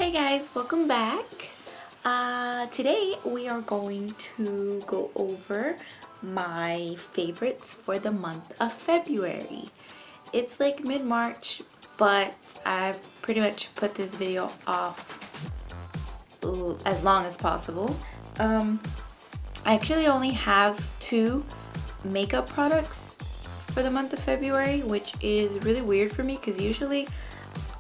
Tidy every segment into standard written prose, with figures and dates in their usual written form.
Hey guys, welcome back. Today we are going to go over my favorites for the month of February. It's like mid-March, but I've pretty much put this video off as long as possible. I actually only have 2 makeup products for the month of February, which is really weird for me because usually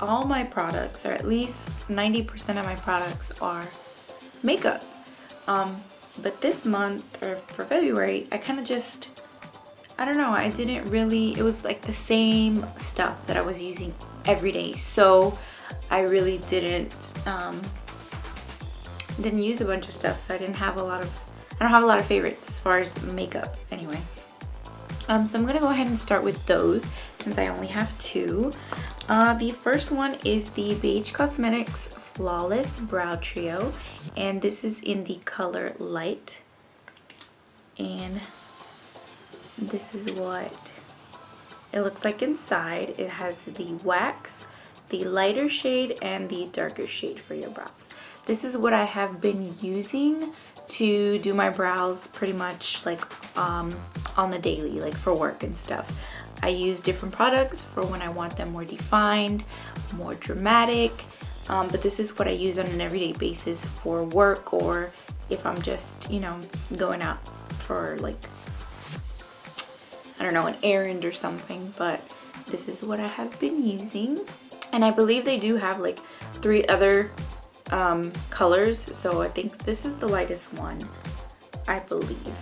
all my products, or at least 90% of my products, are makeup. But this month, or for February, I kind of just, I don't know, I didn't really, it was like the same stuff that I was using every day. So I really didn't use a bunch of stuff. So I don't have a lot of favorites as far as makeup anyway. So I'm gonna go ahead and start with those since I only have 2. The first one is the Beige Cosmetics Flawless Brow Trio, and this is in the color Light. And this is what it looks like inside. It has the wax, the lighter shade, and the darker shade for your brows. This is what I have been using to do my brows pretty much like on the daily, like for work and stuff. I use different products for when I want them more defined, more dramatic, but this is what I use on an everyday basis for work, or if I'm just, you know, going out for like, I don't know, an errand or something. But this is what I have been using, and I believe they do have like 3 other colors, so I think this is the lightest one, I believe,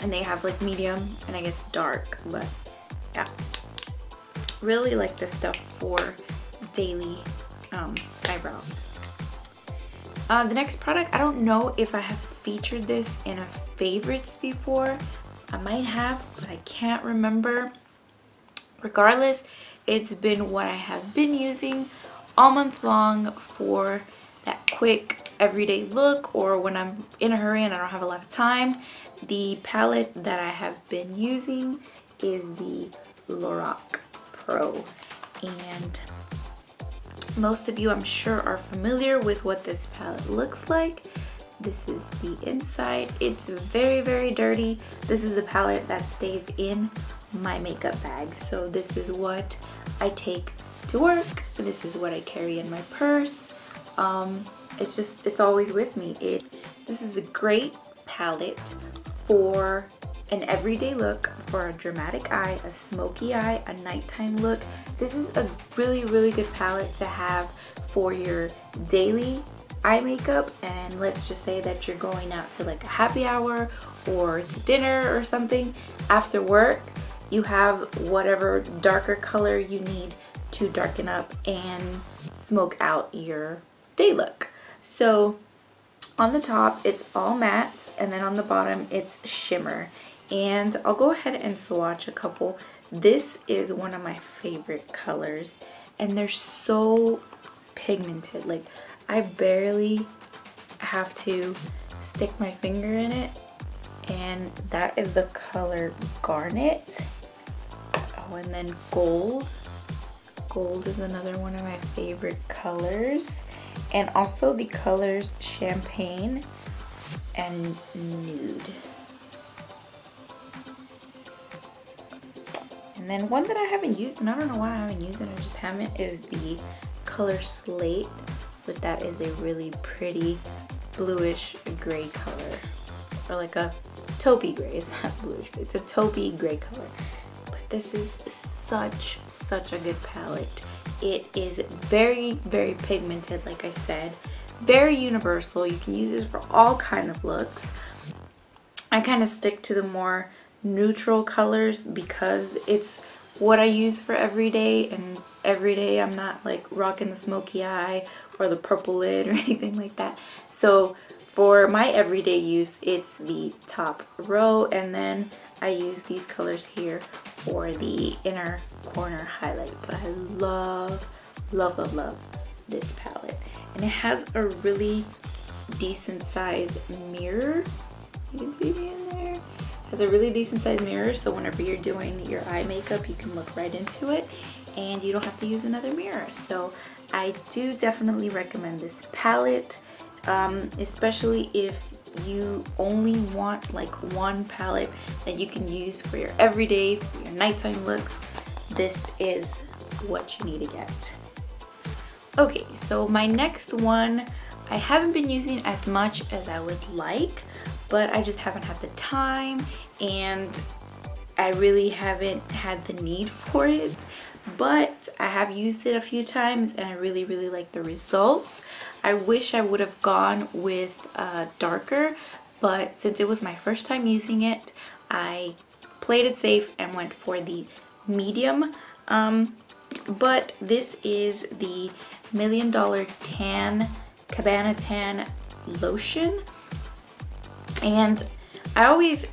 and they have like medium and I guess dark. But yeah, really like this stuff for daily eyebrows. The next product, I don't know if I have featured this in a favorites before. I might have, but I can't remember. Regardless, it's been what I have been using all month long for that quick everyday look, or when I'm in a hurry and I don't have a lot of time. The palette that I have been using is the Lorac Pro, and most of you, I'm sure, are familiar with what this palette looks like. This is the inside. It's very, very dirty. This is the palette that stays in my makeup bag, so this is what I take to work. This is what I carry in my purse. It's always with me. This is a great palette for an everyday look, for a dramatic eye, a smoky eye, a nighttime look. This is a really, really good palette to have for your daily eye makeup. And let's just say that you're going out to like a happy hour or to dinner or something after work. You have whatever darker color you need to darken up and smoke out your day look. So on the top it's all matte, and then on the bottom it's shimmer. And I'll go ahead and swatch a couple. This is one of my favorite colors, and they're so pigmented. Like, I barely have to stick my finger in it. And that is the color Garnet. Oh, and then Gold. Gold is another one of my favorite colors. And also the colors Champagne and Nude. And then one that I haven't used, and I don't know why I haven't used it, I just haven't, is the color Slate. But that is a really pretty bluish gray color. Or like a taupey gray. It's not bluish, but it's a taupey gray color. But this is such a good palette. It is very, very pigmented, like I said. Very universal. You can use this for all kind of looks. I kind of stick to the more neutral colors because it's what I use for every day, and every day I'm not like rocking the smoky eye or the purple lid or anything like that. So for my everyday use, it's the top row, and then I use these colors here for the inner corner highlight. But I love this palette, and it has a really decent size mirror. You can see me in there. It has a really decent size mirror, so whenever you're doing your eye makeup, you can look right into it and you don't have to use another mirror. So I do definitely recommend this palette, especially if you only want like one palette that you can use for your everyday, for your nighttime looks. This is what you need to get. Okay, so my next one I haven't been using as much as I would like, but I just haven't had the time and I really haven't had the need for it. But I have used it a few times and I really like the results. I wish I would have gone with darker, but since it was my first time using it, I played it safe and went for the medium. But this is the $1 Million Tan Cabana Tan lotion, and I always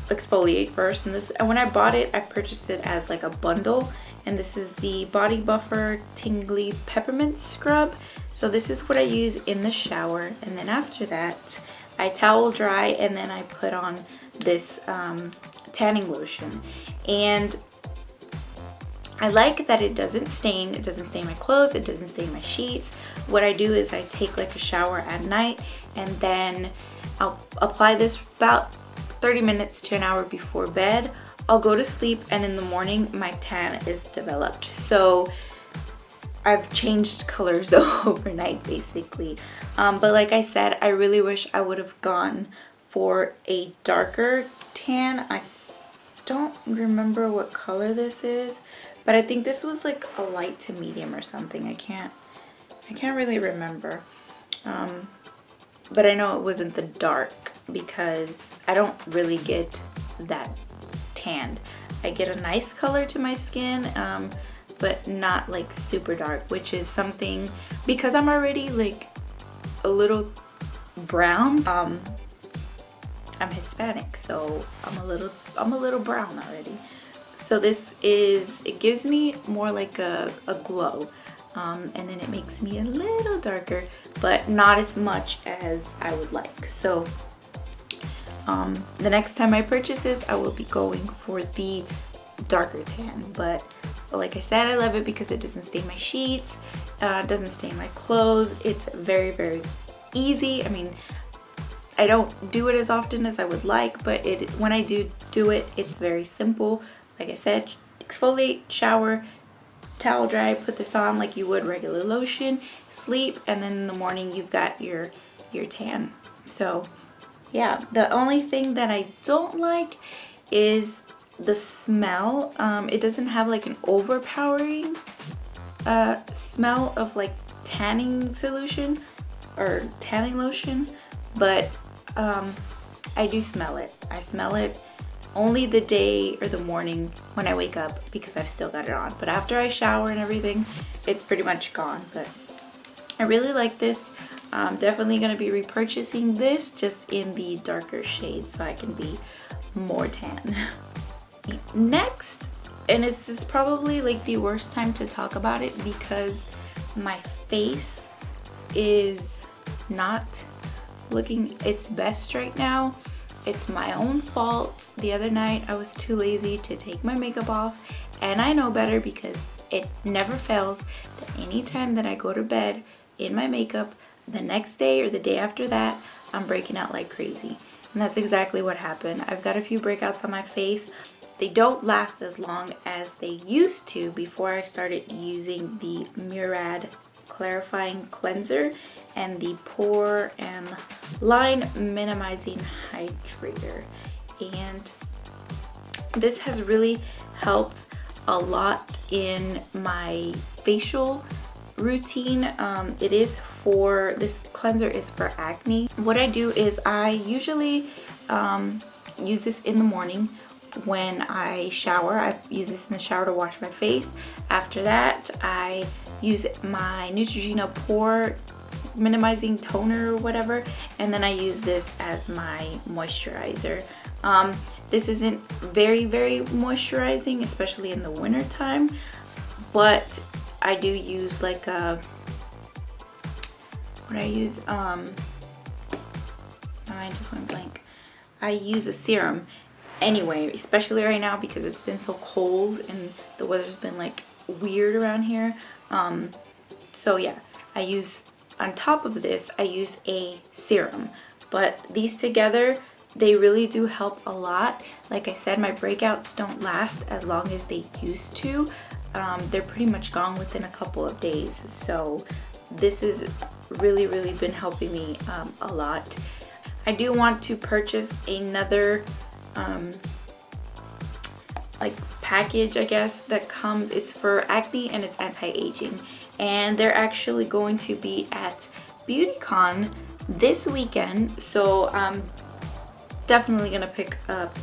exfoliate first, and this, when I bought it, I purchased it as like a bundle, and this is the Body Buffer Tingly Peppermint Scrub. So this is what I use in the shower, and then after that I towel dry and then I put on this tanning lotion. And I like that it doesn't stain my clothes, it doesn't stain my sheets. What I do is I take like a shower at night and then I'll apply this about 30 minutes to an hour before bed. I'll go to sleep and in the morning my tan is developed. So I've changed colors though overnight basically. But like I said, I really wish I would have gone for a darker tan. I don't remember what color this is, but I think this was like a light to medium or something. I can't really remember. But I know it wasn't the dark because I don't really get that tanned. I get a nice color to my skin, but not like super dark, which is something, because I'm already like a little brown. I'm Hispanic, so I'm a little brown already. So this is, it gives me more like a glow, and then it makes me a little darker, but not as much as I would like. So the next time I purchase this, I will be going for the darker tan. But like I said, I love it because it doesn't stain my sheets, doesn't stain my clothes. It's very easy. I mean, I don't do it as often as I would like, but when I do it, it's very simple. Like I said, exfoliate, shower, towel dry, put this on like you would regular lotion, sleep, and then in the morning you've got your tan. So yeah, the only thing that I don't like is the smell. It doesn't have like an overpowering smell of like tanning solution or tanning lotion, but I do smell it. I smell it only the day or the morning when I wake up because I've still got it on. But after I shower and everything, it's pretty much gone. But I really like this. I'm definitely going to be repurchasing this just in the darker shade so I can be more tan. Next, and this is probably like the worst time to talk about it because my face is not looking its best right now. It's my own fault. The other night I was too lazy to take my makeup off, and I know better because it never fails that anytime that I go to bed in my makeup, the next day or the day after that, I'm breaking out like crazy. And that's exactly what happened. I've got a few breakouts on my face. They don't last as long as they used to before I started using the Murad Clarifying Cleanser and the Pore and Line Minimizing Hydrator. And this has really helped a lot in my facial routine. This cleanser is for acne. What I do is I usually use this in the morning when I shower. I use this in the shower to wash my face. After that, I use my Neutrogena Pore Minimizing Toner or whatever, and then I use this as my moisturizer. This isn't very moisturizing, especially in the winter time, but I do use like a, what I use, my mind just went blank. I use a serum anyway, especially right now because it's been so cold and the weather's been like weird around here. So yeah, I use, on top of this, I use a serum. But these together, they really do help a lot. Like I said, my breakouts don't last as long as they used to. They're pretty much gone within a couple of days. So this has really been helping me a lot. I do want to purchase another like package, I guess, that comes. It's for acne and it's anti-aging, and they're actually going to be at BeautyCon this weekend. So I'm definitely gonna pick up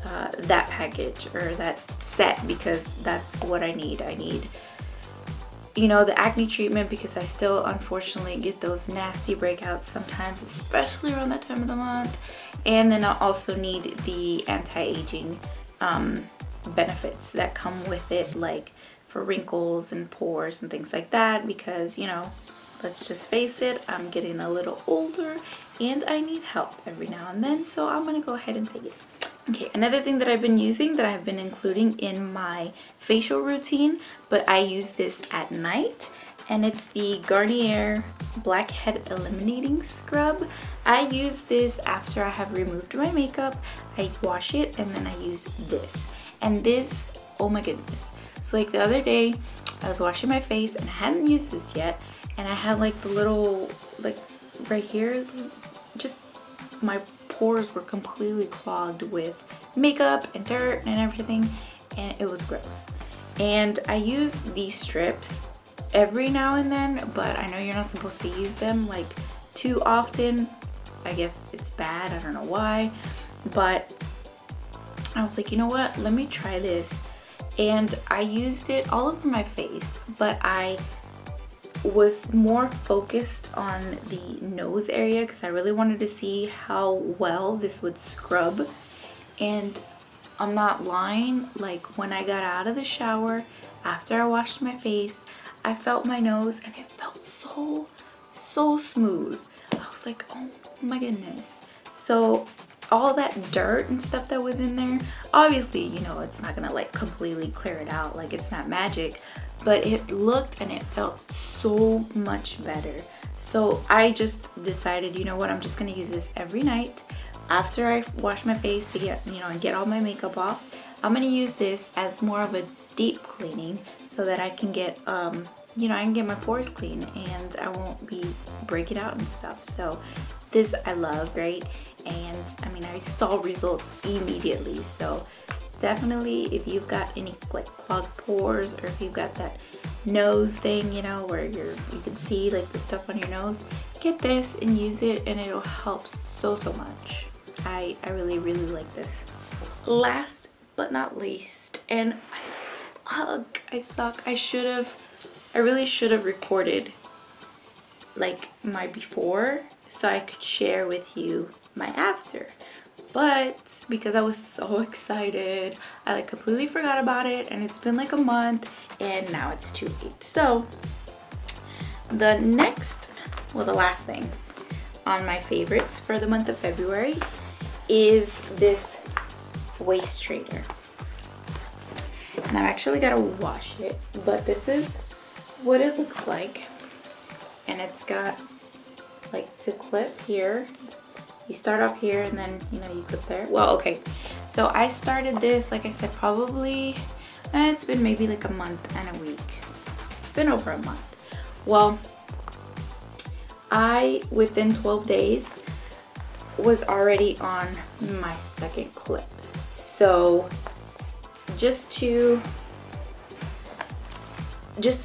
that package or that set, because that's what I need. I need, you know, the acne treatment, because I still unfortunately get those nasty breakouts sometimes, especially around that time of the month. And then I also need the anti-aging benefits that come with it, like for wrinkles and pores and things like that, because, you know, let's just face it, I'm getting a little older and I need help every now and then, so I'm gonna go ahead and take it. Okay, another thing that I've been using, that I've been including in my facial routine, but I use this at night, and it's the Garnier Blackhead Eliminating Scrub. I use this after I have removed my makeup. I wash it and then I use this. And this, oh my goodness. So like the other day, I was washing my face and I hadn't used this yet, and I had like the little, like right here, just my pores were completely clogged with makeup and dirt and everything, and it was gross. And I use these strips every now and then, but I know you're not supposed to use them like too often. I guess it's bad, I don't know why, but I was like, you know what, let me try this. And I used it all over my face, but I was more focused on the nose area because I really wanted to see how well this would scrub. And I'm not lying, like when I got out of the shower after I washed my face, I felt my nose and it felt so smooth. I was like, oh my goodness. So all that dirt and stuff that was in there, obviously, you know, it's not gonna like completely clear it out, like it's not magic, but it looked and it felt so much better. So I just decided, you know what, I'm just gonna use this every night after I wash my face to get, you know, and get all my makeup off. I'm gonna use this as more of a deep cleaning so that I can get you know, I can get my pores clean and I won't be breaking out and stuff. So this I love, right? And I mean, I saw results immediately. So definitely, if you've got any like clogged pores, or if you've got that nose thing, you know, where you can see like the stuff on your nose, get this and use it, and it'll help so much. I really like this. Last but not least, and I suck. I really should have recorded like my before so I could share with you my after, but because I was so excited, I like completely forgot about it, and it's been like a month and now it's too late. So the next, well, the last thing on my favorites for the month of February is this waist trainer, and I've actually got to wash it, but this is what it looks like. And it's got like to clip here. You start off here and then, you know, you clip there. Well, okay, so I started this, like I said, probably it's been maybe like a month and a week. It's been over a month. Well, I within 12 days was already on my second clip. So just to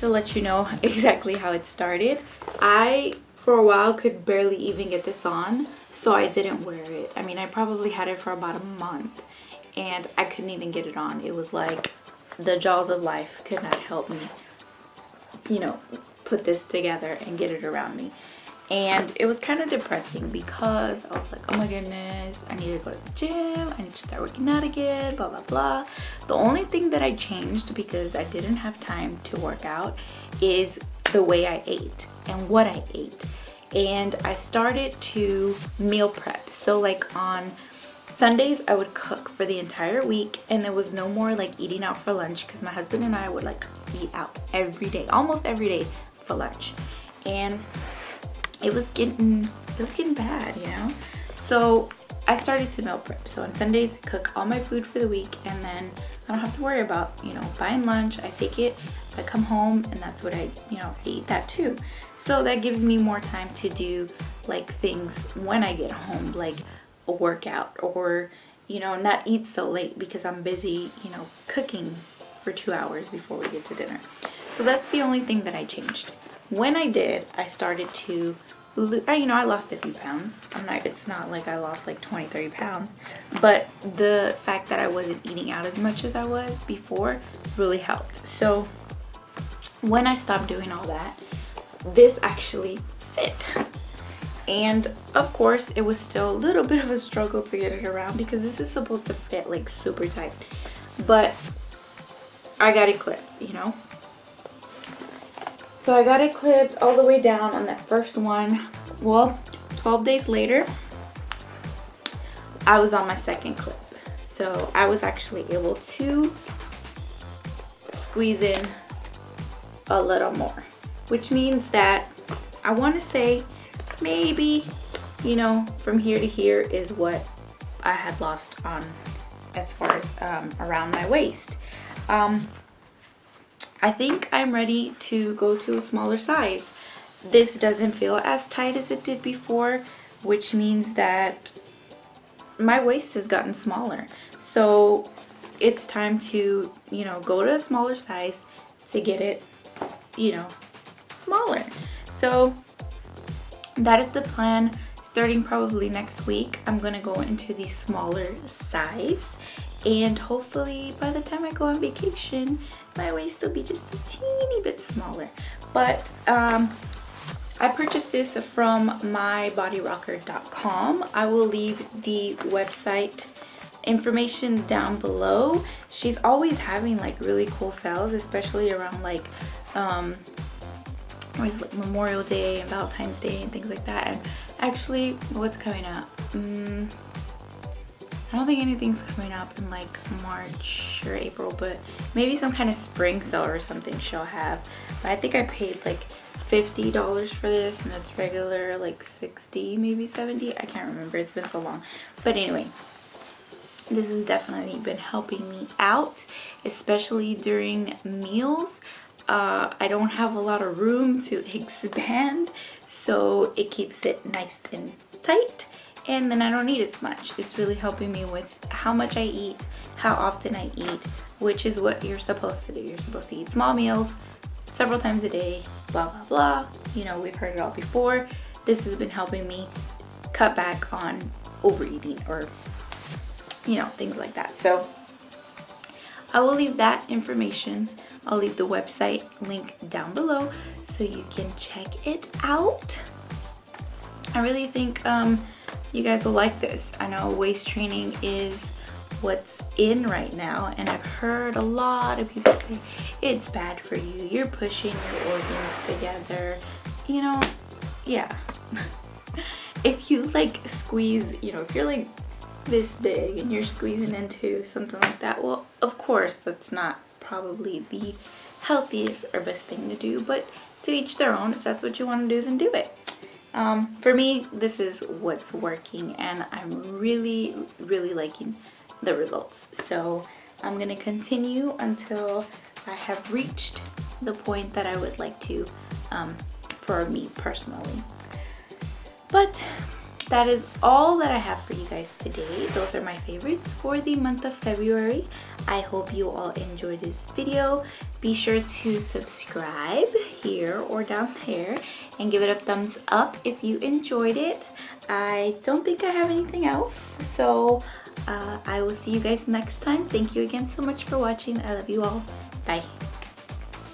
let you know exactly how it started, I for a while could barely even get this on, so I didn't wear it. I mean, I probably had it for about a month and I couldn't even get it on. It was like the jaws of life could not help me, you know, put this together and get it around me. And it was kind of depressing because I was like, oh my goodness, I need to go to the gym, I need to start working out again, blah blah blah. The only thing that I changed, because I didn't have time to work out, is the way I ate and what I ate. And I started to meal prep. So like on Sundays I would cook for the entire week, and there was no more like eating out for lunch, because my husband and I would like eat out every day, almost every day, for lunch, and it was getting bad, you know. So I started to meal prep. So on Sundays I cook all my food for the week, and then I don't have to worry about, you know, buying lunch. I take it, I come home, and that's what I eat that too. So that gives me more time to do like things when I get home, like a workout, or, you know, not eat so late because I'm busy, you know, cooking for 2 hours before we get to dinner. So that's the only thing that I changed. When I did, I started to I lost a few pounds. It's not like I lost like 20-30 pounds, but the fact that I wasn't eating out as much as I was before really helped. So when I stopped doing all that, this actually fit. And of course it was still a little bit of a struggle to get it around because this is supposed to fit like super tight, but I got it clipped, you know. So I got it clipped all the way down on that first one. Well, 12 days later, I was on my second clip. So I was actually able to squeeze in a little more, which means that I want to say maybe, you know, from here to here is what I had lost on as far as around my waist. I think I'm ready to go to a smaller size. This doesn't feel as tight as it did before, which means that my waist has gotten smaller. So it's time to, you know, go to a smaller size to get it, you know, smaller. So that is the plan. Starting probably next week, I'm gonna go into the smaller size, and hopefully by the time I go on vacation, my waist will be just a teeny bit smaller. But I purchased this from mybodyrocker.com. I will leave the website information down below. She's always having like really cool sales, especially around like Memorial Day and Valentine's Day and things like that. And actually, what's coming up? I don't think anything's coming up in like March or April, but maybe some kind of spring sale or something she'll have. But I think I paid like $50 for this, and it's regular like 60, maybe 70. I can't remember, it's been so long. But anyway, this has definitely been helping me out, especially during meals. I don't have a lot of room to expand, so it keeps it nice and tight, and then I don't eat as much. It's really helping me with how much I eat, how often I eat, which is what you're supposed to do. You're supposed to eat small meals several times a day, blah blah blah. You know, we've heard it all before. This has been helping me cut back on overeating, or, you know, things like that. So I will leave that information. I'll leave the website link down below so you can check it out. I really think you guys will like this. I know waist training is what's in right now, and I've heard a lot of people say it's bad for you, you're pushing your organs together, you know. Yeah. If you like squeeze, you know, if you're like this big and you're squeezing into something like that, well, of course that's not probably the healthiest or best thing to do, but to each their own. If that's what you want to do, then do it. For me, this is what's working, and I'm really liking the results. So I'm gonna continue until I have reached the point that I would like to, for me personally. But that is all that I have for you guys today. Those are my favorites for the month of February. I hope you all enjoyed this video. Be sure to subscribe here or down there and give it a thumbs up if you enjoyed it. I don't think I have anything else, so I will see you guys next time. Thank you again so much for watching. I love you all. Bye.